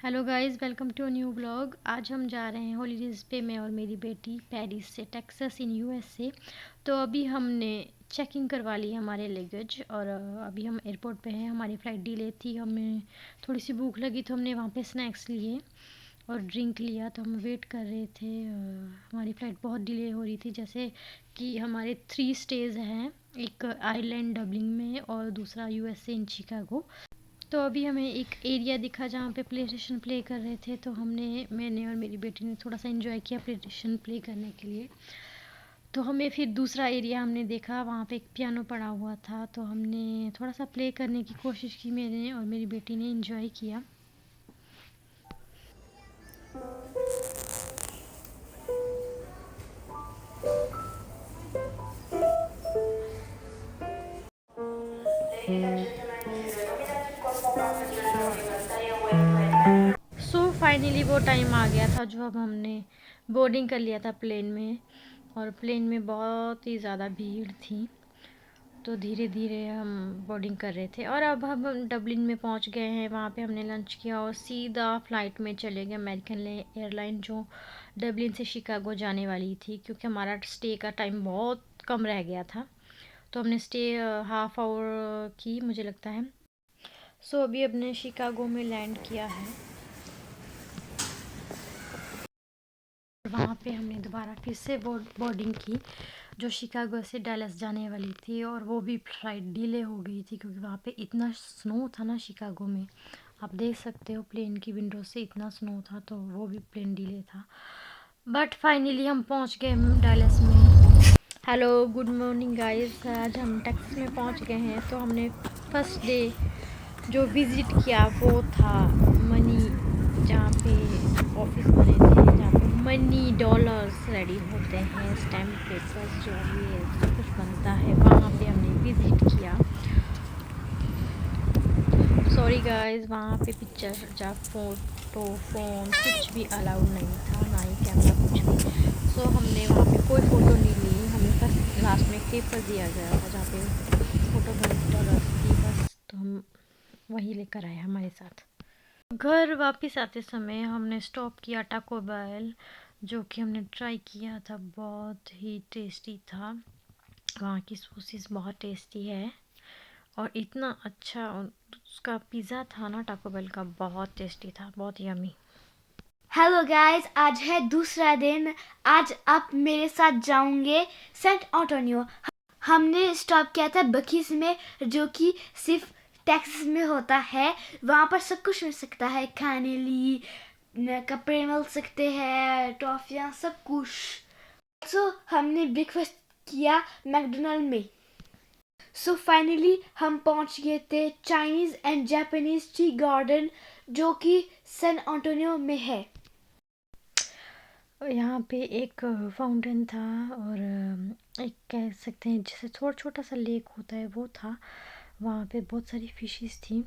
Hello guys, welcome to new blog. आज हम जा रहे हैं हॉलीडेज़ पे, मैं और मेरी बेटी, पेरिस से टेक्सास इन यूएसए। तो अभी हमने चेकिंग करवा ली हमारे लगेज और अभी हम एयरपोर्ट पे हैं। हमारी फ़्लाइट डिले थी, हमें थोड़ी सी भूख लगी तो हमने वहाँ पे स्नैक्स लिए और ड्रिंक लिया। तो हम वेट कर रहे थे। हमारी फ़्लाइट बहुत डिले हो रही थी, जैसे कि हमारे 3 स्टेज हैं, एक आयरलैंड डबलिन में और दूसरा यूएसए इन शिकागो। तो अभी हमें एक एरिया दिखा जहाँ पे प्ले स्टेशन प्ले कर रहे थे, तो मैंने और मेरी बेटी ने थोड़ा सा एंजॉय किया प्ले स्टेशन प्ले करने के लिए। तो हमें फिर दूसरा एरिया हमने देखा, वहाँ पे एक पियानो पड़ा हुआ था, तो हमने थोड़ा सा प्ले करने की कोशिश की। मैंने और मेरी बेटी ने एंजॉय किया। सो फाइनली वो टाइम आ गया था जो अब हमने बोर्डिंग कर लिया था प्लेन में, और प्लेन में बहुत ही ज़्यादा भीड़ थी। तो धीरे धीरे हम बोर्डिंग कर रहे थे और अब हम डबलिन में पहुंच गए हैं। वहाँ पे हमने लंच किया और सीधा फ़्लाइट में चले गए अमेरिकन एयरलाइन, जो डबलिन से शिकागो जाने वाली थी, क्योंकि हमारा स्टे का टाइम बहुत कम रह गया था। तो हमने स्टे हाफ आवर की, मुझे लगता है। सो अभी हमने शिकागो में लैंड किया है। वहाँ पे हमने दोबारा फिर से बोर्डिंग की, जो शिकागो से डैलस जाने वाली थी, और वो भी फ्लाइट डिले हो गई थी क्योंकि वहाँ पे इतना स्नो था ना शिकागो में। आप देख सकते हो प्लेन की विंडो से इतना स्नो था, तो वो भी प्लेन डिले था। बट फाइनली हम पहुँच गए डैलस में। Hello, good morning guys. आज हम टेक्सास में पहुँच गए हैं। तो हमने फर्स्ट डे जो विज़िट किया वो था मनी, जहाँ पे ऑफिस बने थे, जहाँ पे मनी डॉलर्स रेडी होते हैं, स्टैम्प पेपर्स जो भी सब कुछ बनता है, वहाँ पे हमने विज़िट किया। सॉरी गाइस, वहाँ पे पिक्चर या फोटो फोन कुछ भी अलाउड नहीं था, ना ही कैमरा कुछ भी। सो हमने वहाँ पे कोई फ़ोटो नहीं ली। हमें बस लास्ट में पेपर दिया गया था जहाँ पे फ़ोटो बनी डॉलर्स की, बस। तो हम वही लेकर आए हमारे साथ। घर वापस आते समय हमने स्टॉप किया टाको बेल, जो कि हमने ट्राई किया था, बहुत ही टेस्टी था। वहाँ की सॉसेस बहुत टेस्टी है और इतना अच्छा उसका पिज़्ज़ा था ना, टाको बेल का, बहुत टेस्टी था, बहुत यमी। हेलो गाइस, आज है दूसरा दिन। आज आप मेरे साथ जाओगे सेंट ऑटोनियो। हमने स्टॉप किया था बकीज में, जो कि सिर्फ टेक्सास में होता है। वहाँ पर सब कुछ मिल सकता है, खाने लिए कपड़े मिल सकते हैं, टॉफियाँ, सब कुछ। सो हमने ब्रेकफास्ट किया मैकडोनल्ड में। सो फाइनली हम पहुंच गए थे Chinese and Japanese tea garden, जो कि सैन एंटोनियो में है। यहाँ पे एक फाउंटेन था और एक कह सकते हैं जैसे थोड़ा छोटा सा लेक होता है, वो था। वहाँ पे बहुत सारी फिशेस थी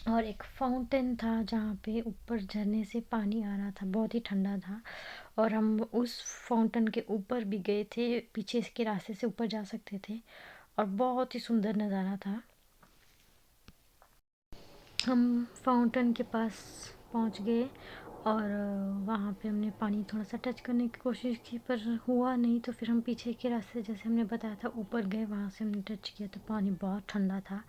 और एक फाउंटेन था जहाँ पे ऊपर झरने से पानी आ रहा था, बहुत ही ठंडा था। और हम उस फाउंटेन के ऊपर भी गए थे, पीछे के रास्ते से ऊपर जा सकते थे, और बहुत ही सुंदर नज़ारा था। हम फाउंटेन के पास पहुँच गए और वहाँ पे हमने पानी थोड़ा सा टच करने की कोशिश की, पर हुआ नहीं। तो फिर हम पीछे के रास्ते, जैसे हमने बताया था, ऊपर गए, वहाँ से हमने टच किया तो पानी बहुत ठंडा था।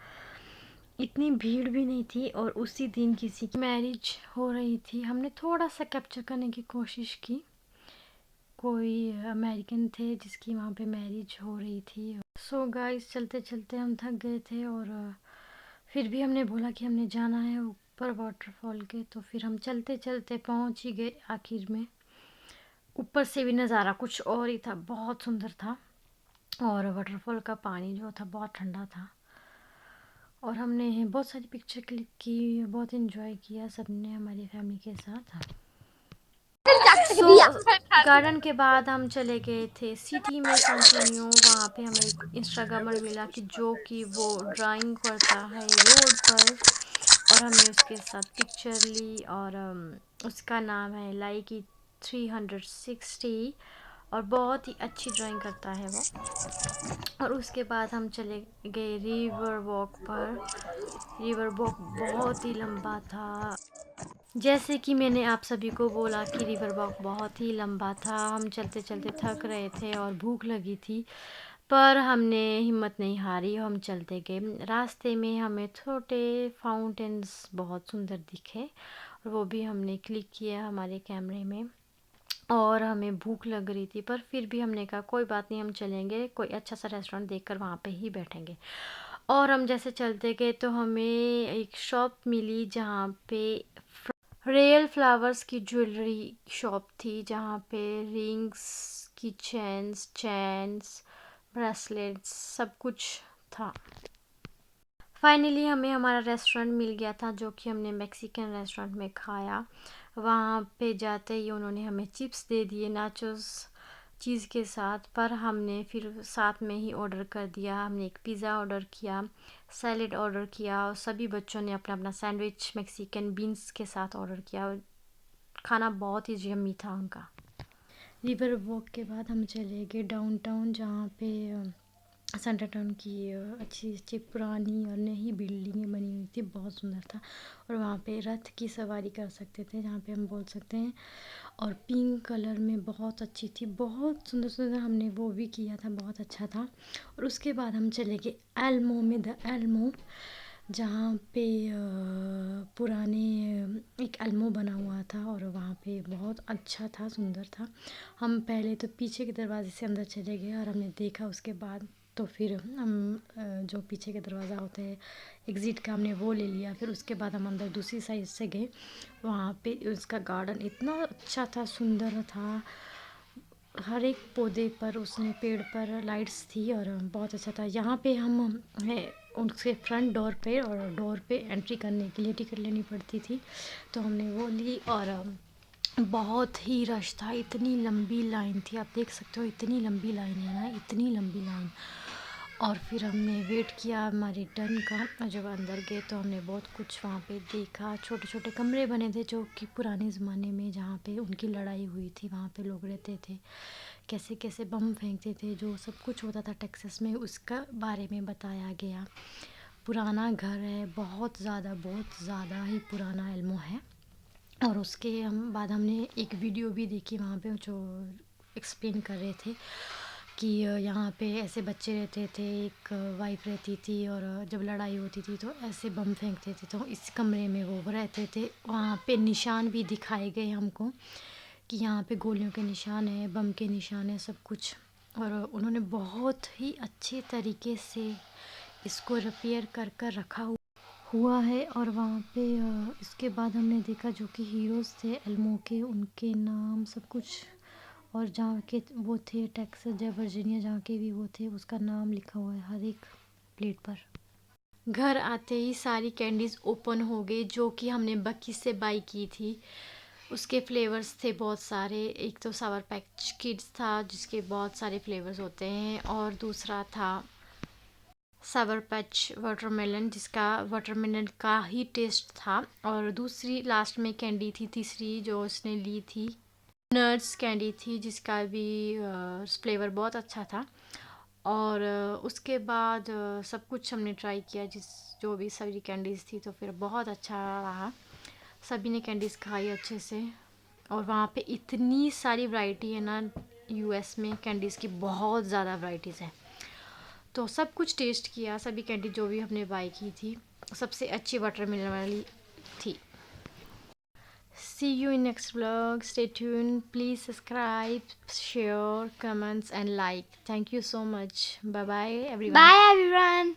इतनी भीड़ भी नहीं थी और उसी दिन किसी की मैरिज हो रही थी। हमने थोड़ा सा कैप्चर करने की कोशिश की। कोई अमेरिकन थे जिसकी वहाँ पे मैरिज हो रही थी। सो गाइस, चलते चलते हम थक गए थे और फिर भी हमने बोला कि हमने जाना है ऊपर वाटरफॉल के। तो फिर हम चलते चलते पहुँच ही गए आखिर में। ऊपर से भी नज़ारा कुछ और ही था, बहुत सुंदर था, और वाटरफॉल का पानी जो था बहुत ठंडा था। और हमने बहुत सारी पिक्चर क्लिक की, बहुत इन्जॉय किया सबने हमारी फैमिली के साथ। सो गार्डन के बाद हम चले गए थे सिटी में सेंटोनियो। वहाँ पे हमें एक इंस्टाग्रामर मिला कि जो कि वो ड्राइंग करता है रोड पर, और हमने उसके साथ पिक्चर ली। और उसका नाम है लाइकी 360, और बहुत ही अच्छी ड्राइंग करता है वो। और उसके बाद हम चले गए रिवर वॉक पर। रिवर वॉक बहुत ही लंबा था। जैसे कि मैंने आप सभी को बोला कि रिवर वॉक बहुत ही लंबा था, हम चलते चलते थक रहे थे और भूख लगी थी, पर हमने हिम्मत नहीं हारी, हम चलते गए। रास्ते में हमें छोटे फाउंटेन्स बहुत सुंदर दिखे और वो भी हमने क्लिक किया हमारे कैमरे में। और हमें भूख लग रही थी, पर फिर भी हमने कहा कोई बात नहीं, हम चलेंगे, कोई अच्छा सा रेस्टोरेंट देखकर वहाँ पे ही बैठेंगे। और हम जैसे चलते गए तो हमें एक शॉप मिली जहाँ पे रियल फ्लावर्स की ज्वेलरी शॉप थी, जहाँ पे रिंग्स, की चैन्स, ब्रेसलेट्स सब कुछ था। फाइनली हमें हमारा रेस्टोरेंट मिल गया था, जो कि हमने मैक्सिकन रेस्टोरेंट में खाया। वहाँ पे जाते ही उन्होंने हमें चिप्स दे दिए नाचोस चीज़ के साथ, पर हमने फिर साथ में ही ऑर्डर कर दिया। हमने एक पिज़्ज़ा ऑर्डर किया, सैलेड ऑर्डर किया और सभी बच्चों ने अपना अपना सैंडविच मैक्सिकन बीन्स के साथ ऑर्डर किया। खाना बहुत ही यम्मी था उनका। रिवर वॉक के बाद हम चले गए डाउनटाउन, जहाँ पे सेंटर टाउन की अच्छी अच्छी पुरानी और नई बिल्डिंगें बनी हुई थी, बहुत सुंदर था। और वहाँ पे रथ की सवारी कर सकते थे, जहाँ पे हम बोल सकते हैं, और पिंक कलर में बहुत अच्छी थी, बहुत सुंदर सुंदर, हमने वो भी किया था, बहुत अच्छा था। और उसके बाद हम चले गए एल्मो में, द एल्मो, जहाँ पे पुराने एक एल्मो बना हुआ था और वहाँ पे बहुत अच्छा था, सुंदर था। हम पहले तो पीछे के दरवाजे से अंदर चले गए और हमने देखा, उसके बाद तो फिर हम जो पीछे के दरवाज़ा होते हैं एग्ज़िट का, हमने वो ले लिया। फिर उसके बाद हम अंदर दूसरी साइड से गए, वहाँ पे उसका गार्डन इतना अच्छा था, सुंदर था, हर एक पौधे पर, उसने पेड़ पर लाइट्स थी और बहुत अच्छा था। यहाँ पे हम है उसके फ्रंट डोर पे, और डोर पे एंट्री करने के लिए टिकट लेनी पड़ती थी, तो हमने वो ली। और बहुत ही रश था, इतनी लंबी लाइन थी, आप देख सकते हो इतनी लंबी लाइन है ना, इतनी लंबी लाइन। और फिर हमने वेट किया हमारे टर्न का, और जब अंदर गए तो हमने बहुत कुछ वहाँ पे देखा। छोटे छोटे कमरे बने थे, जो कि पुराने ज़माने में जहाँ पे उनकी लड़ाई हुई थी वहाँ पे लोग रहते थे, कैसे कैसे बम फेंकते थे, जो सब कुछ होता था टेक्सास में, उसका बारे में बताया गया। पुराना घर है, बहुत ज़्यादा ही पुराना एल्मो है। और उसके हम बाद हमने एक वीडियो भी देखी वहाँ पे, जो एक्सप्लेन कर रहे थे कि यहाँ पे ऐसे बच्चे रहते थे, एक वाइफ रहती थी, और जब लड़ाई होती थी तो ऐसे बम फेंकते थे, तो इस कमरे में वो रहते थे। वहाँ पे निशान भी दिखाए गए हमको कि यहाँ पे गोलियों के निशान है, बम के निशान है, सब कुछ। और उन्होंने बहुत ही अच्छे तरीके से इसको रिपेयर कर कर रखा हुआ है। और वहाँ पे इसके बाद हमने देखा जो कि हीरोज़ थे एल्मो के, उनके नाम सब कुछ, और जहाँ के वो थे टेक्सास या वर्जीनिया, जहाँ के भी वो थे, उसका नाम लिखा हुआ है हर एक प्लेट पर। घर आते ही सारी कैंडीज़ ओपन हो गई, जो कि हमने बक्की से बाई की थी। उसके फ्लेवर्स थे बहुत सारे, एक तो सावर पैच किड्स था, जिसके बहुत सारे फ्लेवर्स होते हैं, और दूसरा था सावर पैच वाटरमेलन, जिसका वाटरमेलन का ही टेस्ट था। और दूसरी लास्ट में कैंडी थी, तीसरी जो उसने ली थी, नट्स कैंडी थी, जिसका भी फ्लेवर बहुत अच्छा था। और उसके बाद सब कुछ हमने ट्राई किया, जो भी सारी कैंडीज़ थी, तो फिर बहुत अच्छा रहा, सभी ने कैंडीज़ खाई अच्छे से। और वहाँ पे इतनी सारी वैरायटी है ना, यूएस में कैंडीज़ की बहुत ज़्यादा वैरायटीज़ हैं, तो सब कुछ टेस्ट किया, सभी कैंडी जो भी हमने बाई की थी, सबसे अच्छी वाटरमेलन वाली थी। See you in next vlog. Stay tuned. Please subscribe, share, comments and like. Thank you so much. Bye bye everyone. Bye everyone.